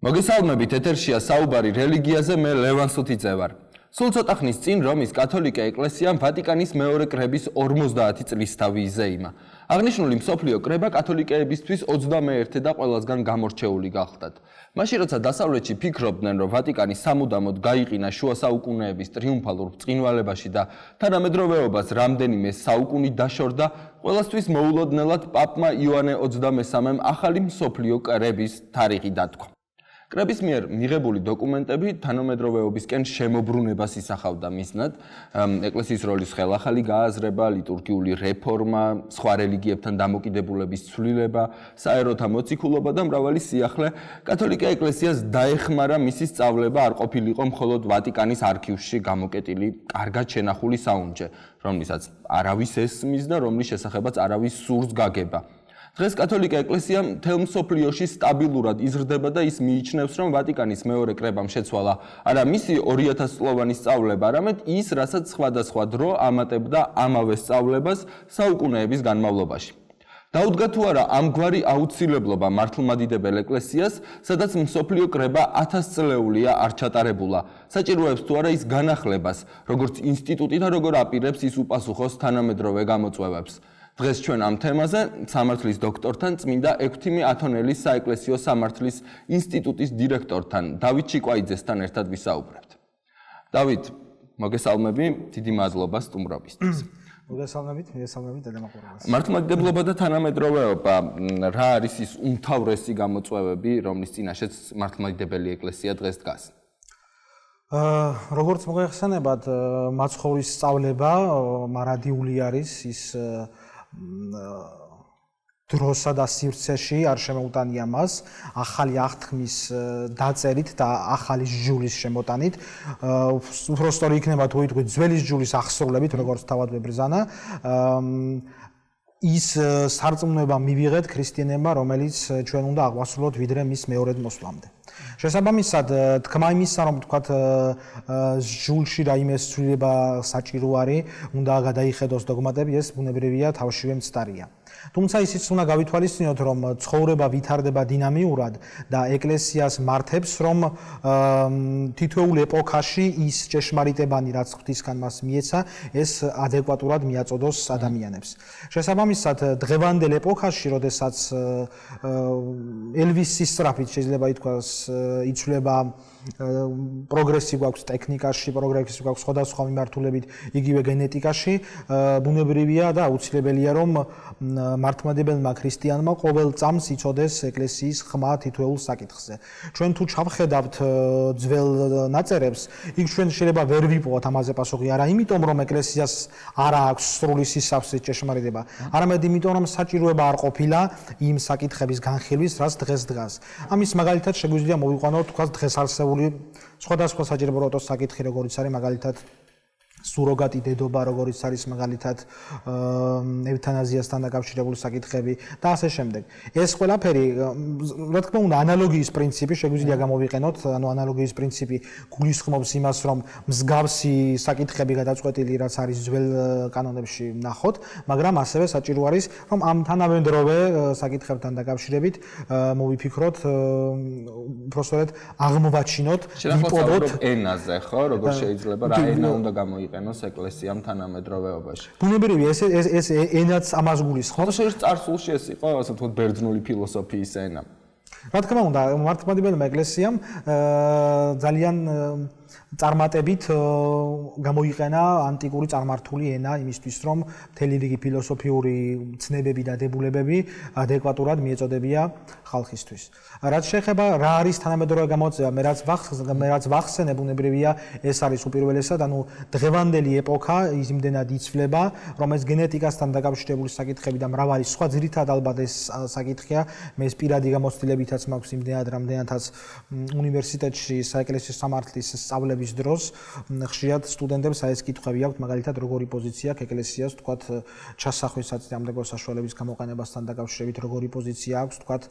მოგესალმებით, ეთერშია საუბარი რელიგიაზე, მე ლევან სუთიძე ვარ. სულ ცოტა ხნის წინ რომის კათოლიკე ეკლესიამ ვატიკანის მეორე კრების 50 წლის თავი იზეიმა. აღნიშნული მსოფლიო კრება კათოლიკეებისთვის 21 და ყველასგან გამორჩეული გახლდათ. მაშინ როცა დასავლეთში ფიქრობდნენ, რომ ვატიკანი სამუდამოდ გაიყინა შუა საუკუნეების ტრიუმფალურ ბრწყინვალებაში და თანამედროვეობას რამდენიმე საუკუნი დაშორდა, ყველასთვის მოულოდნელად პაპმა იოანე 23-მ ახალი მსოფლიო კრების თარიღი დათქვა. კრების მიერ მიღებული დოკუმენტები თანამედროვეობისკენ შემოbrunებას ისახავდა მიზნად, ეკლესიის როლის ხელახალი გააზრება, ლიტურგიული რეფორმა, სხვა რელიგიებთან დამოკიდებულების ცვლილება, საეროთა მოციქულობა და მრავალი სიახლე კათოლიკე ეკლესიას დაეხმარა მისი სწავლება არ ყოფილიყო მხოლოდ ვატიკანის არქივში გამოკეტილი კარგად შენახული საუნჯე, რომლისაც არავის ესმის და რომლის შესახებაც არავის სურს გაგება. დღეს კათოლიკე ეკლესია მთელ მსოფლიოში სტაბილურად იზრდება და ის მიიჩნევს, რომ ვატიკანის მეორე კრებამ შეცვალა არა მისი 2000 წლოვანი სწავლება, არამედ ის, რასაც სხვადასხვა დრო ამატებდა ამავე სწავლებას საუკუნეების განმავლობაში. დაუდგა თუ არა ამგვარი აუცილებლობა მართლმადიდებელ ეკლესიას, სადაც მსოფლიო კრება 1000 წლეულია არ ჩატარებულა. საჭიროებს თუ არა ის განახლებას, როგორც ინსტიტუტი და როგორ აპირებს ის უპასუხოს თანამედროვე გამოწვევებს. დღეს ჩვენ ამ თემაზე სამართლის დოქტორთან წმინდა ექვთიმე ათონელის საეკლესიო სამართლის ინსტიტუტის დირექტორთან დავით ჩიკვაიძესთან ერთად ვისაუბრებთ. დავით, მოგესალმები, დიდი მადლობა სტუმრობისთვის. მოგესალმებით დედამაყურებელს. მართლმადიდებლობა და თანამედროვეობა, რა არის ის უმთავრესი გამოწვევები, რომლის წინაშეც მართლმადიდებელი ეკლესია დღეს დგას? როგორც მოგეხსენებათ, მაცხოვრის სწავლება მარადიული არის ის დროსა და სივრცეში არ შემოუტანია მას ახალი აღთქმის დაწერით და ახალი სჯულის შემოტანით. უფრო სწორი იქნება თუ ვიტყვით ძველი სჯულის აღსრულებით, როგორც თავად ვებრძანა. ის სარწმუნოება მივიღეთ ქრისტიანებმა, რომელიც ჩვენ უნდა აღვასრულოთ ვიდრე მის მეორედ მოსვლამდე. შესაბამისად, თქმა იმისა, რომ თქვათ სჯულში რაიმე ცვლილება საჭირო არის, უნდა გადაიხედოს დოგმატები, ეს ბუნებრივია, თავშივე მცდარია. თუმცა ისიც უნდა გავითვალისწინოთ, რომ ცხოვრება ვითარდება დინამიურად და ეკლესიას მართებს, რომ თითოეულ ეპოქაში ის ჭეშმარიტებანი, რაც ღვთისგან მას მიეცა, ეს ადეკვატურად მიაწოდოს ადამიანებს. შესაბამისად, დღევანდელ ეპოქაში, როდესაც ელვისის სწრაფით შეიძლება ითქვას, იცვლება პროგრესი გვაქვს ტექნიკაში, პროგრესი გვაქვს სხვადასხვა მიმართულებით, იგივე გენეტიკაში, ბუნებრივია და აუცილებელია, რომ მართლმადიდებელმა ქრისტიანმა ყოველ წამს იცოდეს ეკლესიის ხმა თითოეულ საკითხზე. ჩვენ თუ ჩავხედავთ ძველ ნაწერებს, იქ ჩვენ შეიძლება ვერ ვიპოვოთ ამაზე პასუხი, არა იმიტომ, რომ ეკლესიას არ აქვს სრული სისავსე ჭეშმარიტება, არამედ იმიტომ, რომ საჭიროება არ ყოფილა იმ საკითხების განხილვის, რაც დღეს დგას. ამის მაგალითად შეგვიძლია მოვიყვანოთ თქვა დღეს არსებული სხვადასხვა საჭირო საკითხი, როგორიც არის მაგალითად სუროგატი დედობა, როგორიც არის მაგალითად ევთანაზიასთან დაკავშირებული საკითხები და ასე შემდეგ. ეს ყველაფერი, რა თქმა უნდა, ანალოგიის პრინციპი შეგვიძლია გამოვიყენოთ, ანუ ანალოგიის პრინციპი გულისხმობს იმას, რომ მსგავსი საკითხები გადაწყვეტილი, რაც არის ძველ კანონებში ვნახოთ, მაგრამ ასევე საჭირო არის, რომ ამ თანამედროვე საკითხებთან დაკავშირებით მოვიფიქროთ, უბრალოდ აღმოვაჩინოთ, ვიპოვოთ ენაზე, ხო, როგორ შეიძლება რა ენა უნდა გამოიყენოს ეკლესიამ თანამედროვეობაში. ბუნებრივია, ეს ენაც ამას გულისხმობს. ხოთაშორის წარსულში ეს იყო, ასე ვთქვათ, ბერძნული ფილოსოფიის ენა. რა თქმა უნდა, მართლმადიდებელმა ეკლესიამ ძალიან წარმატებით გამოიყენა ანტიკური წარმართული ენა იმისთვის, რომ მთელი რიგი ფილოსოფიური ცნებები და დებულებები ადეკვატურად მიეწოდებია ხალხისთვის. რაც შეეხება რა არის თანამედროვე გამოწვევა, მე რაც ვახსენე, ბუნებრივია, ეს არის უპირველესად, ანუ დღევანდელი ეპოქა იმდენად იცვლება, რომ ეს გენეტიკასთან დაკავშირებული საკითხები და მრავალი სხვა ძირითადად ალბათ ეს საკითხია, მე ეს პირადი გამოცდილებითაც მაქვს იმდენად, რამდენადაც უნივერსიტეტში საეკლესიო სამართლის სწავლების დროს ხშირად სტუდენტებს ეს კითხვები აქვთ, მაგალითად, როგორი პოზიცია აქვს ეკლესიას, თქვათ, ჩასახვის საწინააღმდეგო საშუალების გამოყენებასთან დაკავშირებით, როგორი პოზიცია აქვს, თქვათ,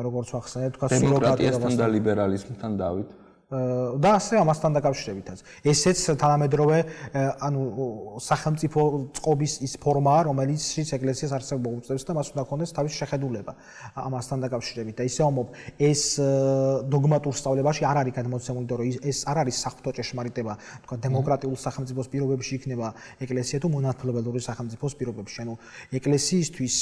როგორც ვახსენეთ, თქვათ, დემოკრატიასთან და ლიბერალიზმთან დავით. და ასე ამასთან დაკავშირებითაც. ესეც თანამედროვე ანუ სახელმწიფო წყობის ის ფორმაა, რომელიციც ეკლესიას არსებობა უწევს და მას უნდა ჰქონდეს თავის შეხედულება ამასთან დაკავშირებით. და ისე ამობ ეს დოგმატურ სწავლებაში არ არის გადმოცემული, რომ ეს არ არის საღვთო ჭეშმარიტება, თქვა დემოკრატიულ სახელმწიფოს პირობებში იქნება ეკლესია თუ მონათმფლობელური სახელმწიფოს პირობებში. ანუ ეკლესიისთვის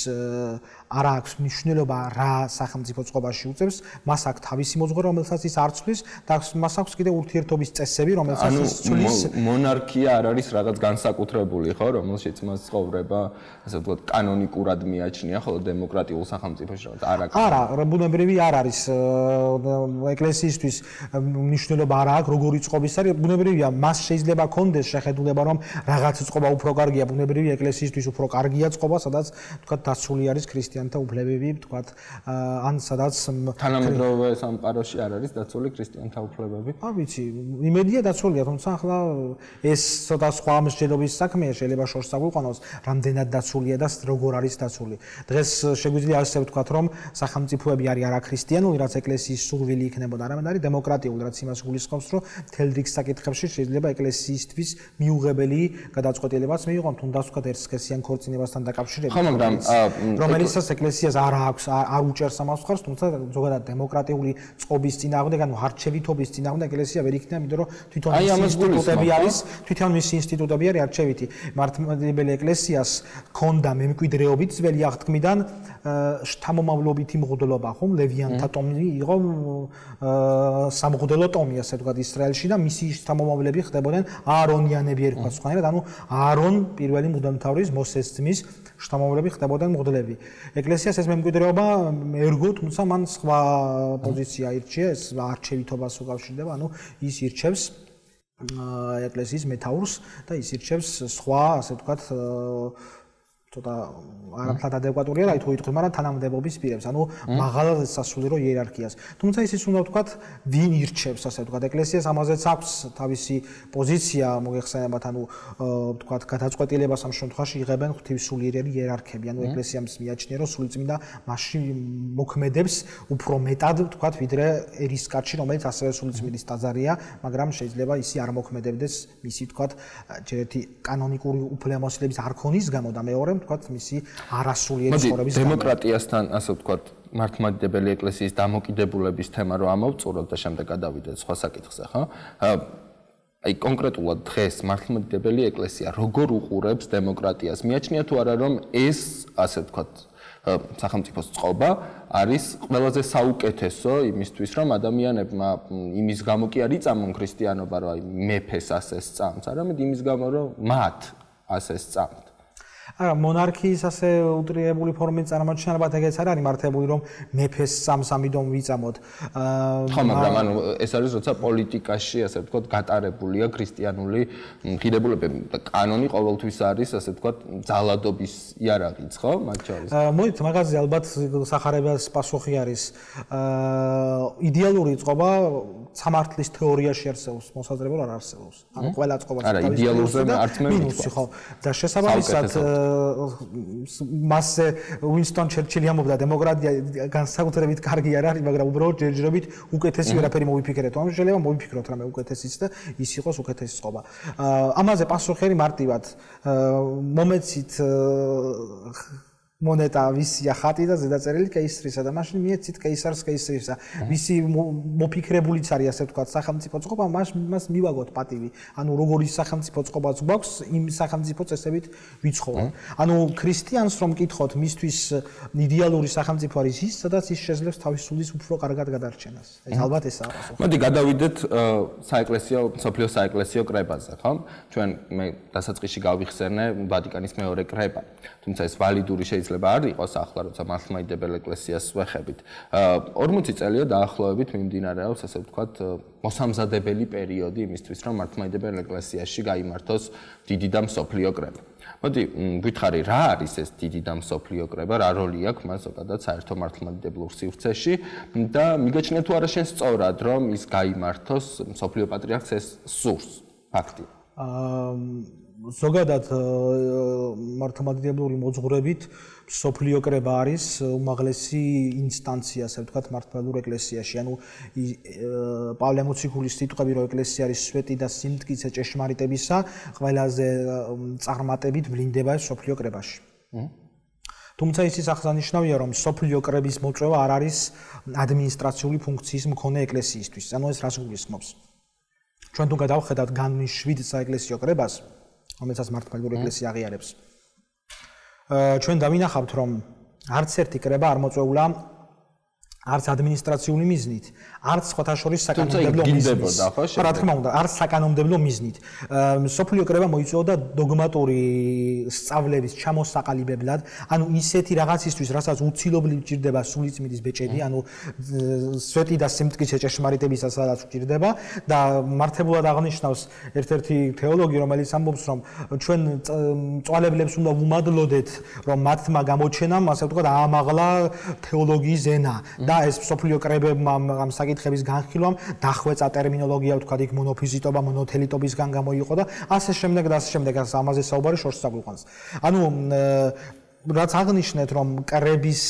არ აქვს მნიშვნელობა რა სახელმწიფო წყობაში უწევს, მას აქვს თავისი მოძღვარი, რომელსაც ის არ ცვლის და მას აქვს კიდე ურთიერთობის წესები, რომელსაც ის ცვლის. მონარქია არ არის რაღაც განსაკუთრებული, ხო, რომელშიც მას ცხოვრება, ასე ვთქვათ, კანონიკურად მიაჩნია, ხოლო დემოკრატიულ სახელმწიფოში რაღაც არ აქვს. არა, ბუნებრივი არ არის ეკლესიისთვის მნიშვნელობა არ აქვს, როგორი წყობის არის, ბუნებრივია, მას შეიძლება ჰქონდეს შეხედულება, რომ რაღაც წყობა უფრო კარგია, ბუნებრივი ეკლესიისთვის უფრო კარგია წყობა, სადაც ვთქვათ, დაცული არის ქრისტიანთა უფლებები, ვთქვათ, ან სადაც თანამედროვე სამყაროში არ არის დაცული ქრისტიანთა უფლებები. არ ვიცი, იმედია დაცულია, თუმცა ახლა ეს ცოტა სხვა მსჯელობის საქმეა, შეიძლება შორს აგვიყვანოს, რამდენად დაცულია და როგორ არის დაცული. დღეს შეგვიძლია ასე ვთქვათ, რომ სახელმწიფოები არის არაქრისტიანული, რაც ეკლესიის სურვილი იქნებოდა, არამედ არის დემოკრატიული, რაც იმას გულისხმობს, რომ მთელ რიგ საკითხებში შეიძლება ეკლესიისთვის მიუღებელი გადაწყვეტილებაც მიიღონ, თუნდაც ვთქვათ, ერთსქესიან ქორწინებასთან დაკავშირებით, რომელიცაც ეკლესიას არ აქვს, არ უჭერს ამას მხარს, თუმცა ზოგადად დემოკრატიული წყობის წინააღმდეგ, ანუ არჩევითობის წინააღმდეგ ეკლესია ვერ იქნება, იმიტომ რომ თვითონ ინსტიტუტები არის, თვითონ მისი ინსტიტუტები არის არჩევითი. მართლმადიდებელი ეკლესიას ჰქონდა მემკვიდრეობით ძველი აღთქმიდან შთამომავლობითი მღვდლობა, ხომ? ლევიანთა ტომი იყო სამღვდელო ტომი, ასე ვთქვათ, ისრაელში და მისი შთამომავლები ხდებოდნენ აარონიანები ერქვა სხვანაირად, ანუ აარონ პირველი მუდამთავრის მოსეს ძმის შთამომავლები ხდებოდნენ მღვდლები. ეკლესიას ეს მემკვიდრეობა ერგო, თუმცა მან სხვა პოზიცია ირჩია, ეს არჩევითობას უკავშირდება, ანუ ის ირჩევს ეკლესიის მეთაურს და ის ირჩევს სხვა, ასე ვთქვათ, ცოტა არამხლად ადეკვატურია რა თუ ითქვი, მაგრამ თანამდებობის პირებს, ანუ მაღალ სასულიერო იერარქიას. თუმცა ისიც უნდა ვთქვათ, ვინ ირჩევს, ასე ვთქვათ, ეკლესიას ამაზეც აქვს თავისი პოზიცია მოგეხსენებათ, ანუ ვთქვათ, გადაწყვეტილებას ამ შემთხვევაში იღებენ ღვთისმსულიერელი იერარქები, ანუ ეკლესიას მიაჩნია, რომ სულიწმინდა მასში მოქმედებს უფრო მეტად, ვთქვათ, ვიდრე ერისკაცი, რომელიც ასევე სულიწმინდის ტაძარია, მაგრამ შეიძლება ისი არ მოქმედებდეს მისი, ვთქვათ, ჯერ ერთი კანონიკური უფლებამოსილების არ ქონის გამო და მეორე ვთქვათ, მისი არასულიერი ცხოვრების გამო. დემოკრატიასთან, ასე ვთქვათ, მართლმადიდებელი ეკლესიის დამოკიდებულების თემა რო ამოვწუროთ და შემდეგ გადავიდეთ სხვა საკითხზე, ხო? აი კონკრეტულად დღეს მართლმადიდებელი ეკლესია როგორ უყურებს დემოკრატიას? მიაჩნია თუ არა, რომ ეს, ასე ვთქვათ, სახელმწიფოს წყობა არის ყველაზე საუკეთესო იმისთვის, რომ ადამიანებმა იმის გამო კი არ იწამონ ქრისტიანობა, რომ აი მეფეს ასე სწამს, არამედ იმის გამო, რომ მათ ასე სწამთ. არა, მონარქიის ასე უტრიებული ფორმით წარმოჩენა ალბათ ეგეც არ არის მართებული, რომ მეფეს სწამს ამიტომ ვიწამოთ. ხო, მაგრამ ანუ ეს არის როცა პოლიტიკაში, ასე ვთქვათ, გატარებულია ქრისტიანული ღირებულებები და კანონი ყოველთვის არის, ასე ვთქვათ, ძალადობის იარაღიც, ხო, მათ შორის. მოდით, მაგაზე ალბათ სახარებას პასუხი არის. იდეალური წყობა სამართლის თეორიაში არსებობს, მოსაზრებულ არ არსებობს. ანუ ყველა წყობა არა, იდეალურზე არც მე მინუსი, ხო. და შესაბამისად მასზე უინსტონ ჩერჩილი ამბობდა, დემოკრატია განსაკუთრებით კარგი არ არის, მაგრამ უბრალოდ ჯერჯერობით უკეთესი ვერაფერი მოვიფიქრეთ. ამ შეიძლება მოვიფიქროთ რამე უკეთესიც და ის იყოს უკეთესი წყობა. ამაზე პასუხი არის მარტივად. მომეცით მონეტა ვისია ხატი და ზედაწერილი კეისრისა და მაშინ მიეცით კეისარს კეისრისა. ვისი მოფიქრებულიც არის, ასე ვთქვათ, სახელმწიფო წყობა, მას მივაგოთ პატივი. ანუ როგორი სახელმწიფო წყობაც გვაქვს, იმ სახელმწიფო წესებით ვიცხოვოთ. ანუ ქრისტიანს რომ მკითხოთ, მისთვის იდეალური სახელმწიფო არის ის, სადაც ის შეძლებს თავის სულის უფრო კარგად გადარჩენას. ეს ალბათ ესაა პასუხი. მოდი გადავიდეთ საეკლესიო, სოფლიო საეკლესიო კრებაზე, ხო? ჩვენ მე დასაწყისში გავიხსენე ვატიკანის მეორე კრება. თუმცა ეს ვალიდური შეიძლება არ იყოს ახლა, როცა მართლმადიდებელ ეკლესიას ვეხებით. 40 წელია დაახლოებით მიმდინარეობს, ასე ვთქვათ, მოსამზადებელი პერიოდი იმისთვის, რომ მართლმადიდებელ ეკლესიაში გაიმართოს დიდი და მსოფლიო კრება. მოდი, გითხარი, რა არის ეს დიდი და მსოფლიო კრება, რა როლი აქვს მას ზოგადად საერთო მართლმადიდებლურ სივრცეში და მიგაჩნია თუ არა შენ სწორად, რომ ის გაიმართოს მსოფლიო პატრიარქს ეს სურს, ფაქტია. ზოგადად მართლმადიდებლური მოძღვრებით სოფლიო კრება არის უმაღლესი ინსტანცია, ასე ვთქვათ, მართლმადიდებლურ ეკლესიაში. ანუ პავლე მოციქულის სიტყვები, რომ ეკლესია არის სვეტი და სიმტკიცე ჭეშმარიტებისა, ყველაზე წარმატებით ვლინდება სოფლიო კრებაში. თუმცა ისიც აღსანიშნავია, რომ სოფლიო კრების მოწვევა არ არის ადმინისტრაციული ფუნქციის მქონე ეკლესიისთვის. ანუ ეს რას გულისხმობს? ჩვენ თუ გადავხედავთ განვლის 7 საეკლესიო კრებას, რომელსაც მართლმადიდებლური ეკლესია აღიარებს. ჩვენ დავინახავთ, რომ არც ერთი კრება არ მოწვეულა არც ადმინისტრაციული მიზნით, არც სხვათა შორის საკანონმდებლო მიზნით. რა თქმა უნდა, არც საკანონმდებლო მიზნით. სოფლიო კრება მოიწვეოდა დოგმატური სწავლების ჩამოსაყალიბებლად, ანუ ისეთი რაღაცისთვის, რასაც უცილობლივ ჭირდება სულიწმიდის ბეჭედი, ანუ სვეტი და სიმტკიცე ჭეშმარიტებისა, სადაც ჭირდება და მართებულად აღნიშნავს ერთ-ერთი თეოლოგი, რომელიც ამბობს, რომ ჩვენ მწვალებლებს უნდა ვუმადლოდეთ, რომ მათმა გამოჩენამ, ასე ვთქვათ, აამაღლა თეოლოგიის ენა. და ეს სოფლიო კრებებმა ამ საკითხების განხილვამ დახვეწა ტერმინოლოგია, ვთქვათ, იქ მონოფიზიტობა, მონოთელიტობისგან გამოიყო და ასე შემდეგ და ასე შემდეგ, ამაზე საუბარი შორს აგვიყვანს. ანუ რაც აღნიშნეთ, რომ კრების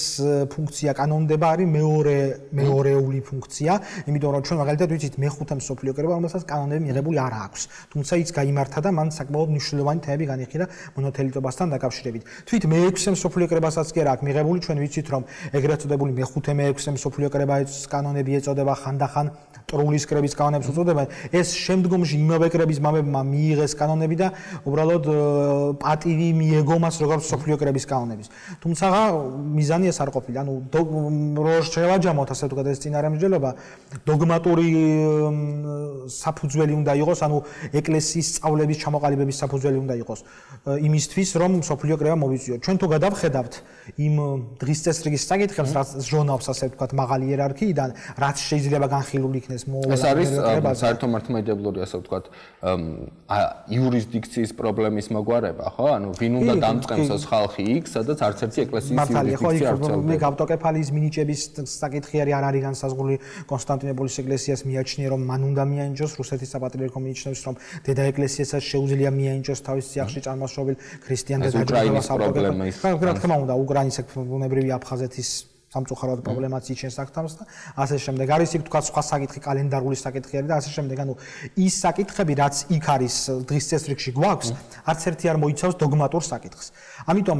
ფუნქცია კანონდება არის მეორეული ფუნქცია, იმიტომ რომ ჩვენ მაგალითად ვიცით მეხუთე სოფლიო კრება, რომელსაც კანონები მიღებული არ აქვს. თუმცა ის გაიმართა და მან საკმაოდ მნიშვნელოვანი თემები განიხილა მონოთელიტობასთან დაკავშირებით. თვით მეექვსე სოფლიო კრებასაც კი არ აქვს მიღებული, ჩვენ ვიცით, რომ ეგრეთ წოდებული მეხუთე მეექვსე სოფლიო კრებაც კანონები ეწოდება ხანდახან ტრულის კრების კანონებს უწოდებენ. ეს შემდგომში იმავე კრების მამებმა მიიღეს კანონები და უბრალოდ პატივი მიეგო მას როგორც სოფლიო კრების კანონების. თუმცა მიზანი ეს არ ყოფილა. ანუ რო შევაჯამოთ, ასე ვთქვათ, ეს წინარემსჯელობა დოგმატური საფუძველი უნდა იყოს, ანუ ეკლესიის სწავლების ჩამოყალიბების საფუძველი უნდა იყოს იმისთვის, რომ სოფლიო კრება მოვიწვიოთ. ჩვენ თუ გადავხედავთ იმ დღის წესრიგის საკითხებს, რაც ჟონავს, ასე ვთქვათ, მაღალი იერარქიიდან, რაც შეიძლება განხილული იქნეს ეს არის საერთო მართლმადიდებლური, ასე ვთქვათ, იურისდიქციის პრობლემის მოგვარება, ხო? ანუ ვინ უნდა დამწყემსოს ხალხი იქ, სადაც არც ერთი ეკლესიის იურისდიქცია არ ვრცელდება. მე გავტოკეფალის მინიჭების საკითხი არ არის განსაზღვრული კონსტანტინოპოლის ეკლესიას მიაჩნია, რომ მან უნდა მიაინჯოს, რუსეთის საპატრიარქო მიიჩნევს, რომ დედა ეკლესიასაც შეუძლია მიაინჯოს თავის სიახში წარმოსრობილ ქრისტიან დედაჯგუფებას ავტოკეფალს. რა თქმა უნდა, უკრაინის ბუნებრივი აფხაზეთის სამწუხაროდ პრობლემაც იჩენს აქთამს და ასე შემდეგ. არის იქ თქვა სხვა საკითხი, კალენდარული საკითხი არის და ასე შემდეგ. ანუ ის საკითხები, რაც იქ არის დღის წესრიგში გვაქვს, არც ერთი არ მოიცავს დოგმატურ საკითხს. ამიტომ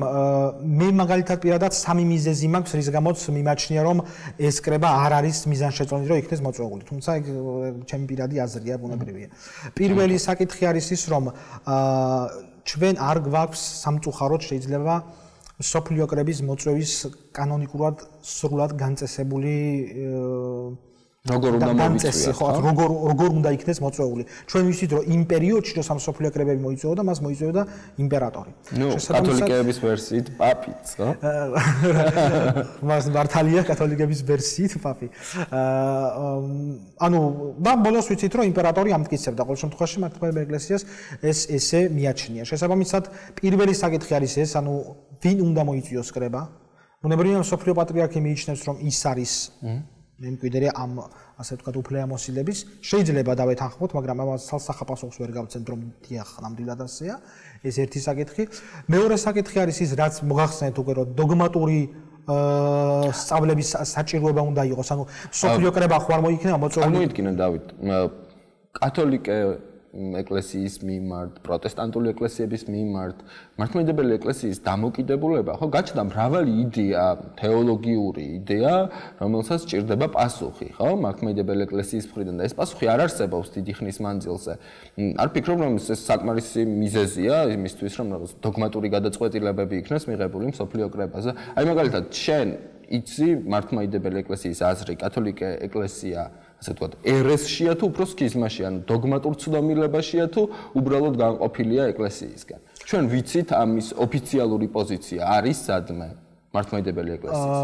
მე მაგალითად პირადად სამი მიზეზი მაქვს, რის გამოც მიმაჩნია, რომ ეს კრება არ არის მიზანშეწონილი, რომ იქნეს მოწვეული. თუმცა ჩემი პირადი აზრია, ბუნებრივია. პირველი საკითხი არის ის, რომ ჩვენ არ გვაქვს სამწუხაროდ შეიძლება სოფლიო კრების მოწვევის კანონიკურად სრულად განწესებული როგორ უნდა მოვიწვიოთ, ხო? როგორ უნდა იქნეს მოწვეული. ჩვენ ვიცით, რომ იმ პერიოდში, რომ სამ სოფლიო კრებები მოიწვეოდა, მას მოიწვევდა იმპერატორი. ნუ, კათოლიკეების ვერსიით პაპიც, ხო? მას მართალია კათოლიკების ვერსიით პაპი. ანუ, და ბოლოს ვიცით, რომ იმპერატორი ამტკიცებდა ყოველ შემთხვევაში მართლმადიდებლურ ეკლესიას ეს ესე მიაჩნია. შესაბამისად, პირველი საკითხი არის ეს, ანუ ვინ უნდა მოიწვიოს კრება? ბუნებრივია, სოფლიო პატრიარქი მიიჩნევს, რომ ის არის მემკვიდრე ამ, ასე ვთქვათ, უფლებამოსილების. შეიძლება დავეთანხმოთ, მაგრამ ამას სახაპასუხს ვერ გავცემთ, რომ დიახ, ნამდვილად ასეა. ეს ერთი საკითხი. მეორე საკითხი არის ის, რაც მოგახსენეთ უკვე, რომ დოგმატური სწავლების საჭიროება უნდა იყოს. ანუ სოფლიო კრება ხო არ მოიქნება მოწვეული? წარმოიდგინე, დავით, კათოლიკე ეკლესიის მიმართ, პროტესტანტული ეკლესიების მიმართ, მართლმადიდებელი ეკლესიის დამოკიდებულება, ხო, გაჩნდა მრავალი იდეა, თეოლოგიური იდეა, რომელსაც ჭირდება პასუხი, ხო, მართლმადიდებელი ეკლესიის მხრიდან და ეს პასუხი არ არსებობს დიდი ხნის მანძილზე. არ ფიქრობ, რომ ეს საკმარისი მიზეზია იმისთვის, რომ დოგმატური გადაწყვეტილებები იქნეს მიღებული მსოფლიო კრებაზე. აი მაგალითად, შენ იცი მართლმადიდებელი ეკლესიის აზრი, კათოლიკე ეკლესია ასე ვთქვათ, ერესშია თუ უფრო სქიზმაში, ანუ დოგმატურ ცდომილებაშია თუ უბრალოდ განყოფილია ეკლესიისგან. ჩვენ ვიცით ამის ოფიციალური პოზიცია არის სადმე მართლმადიდებელი ეკლესიის.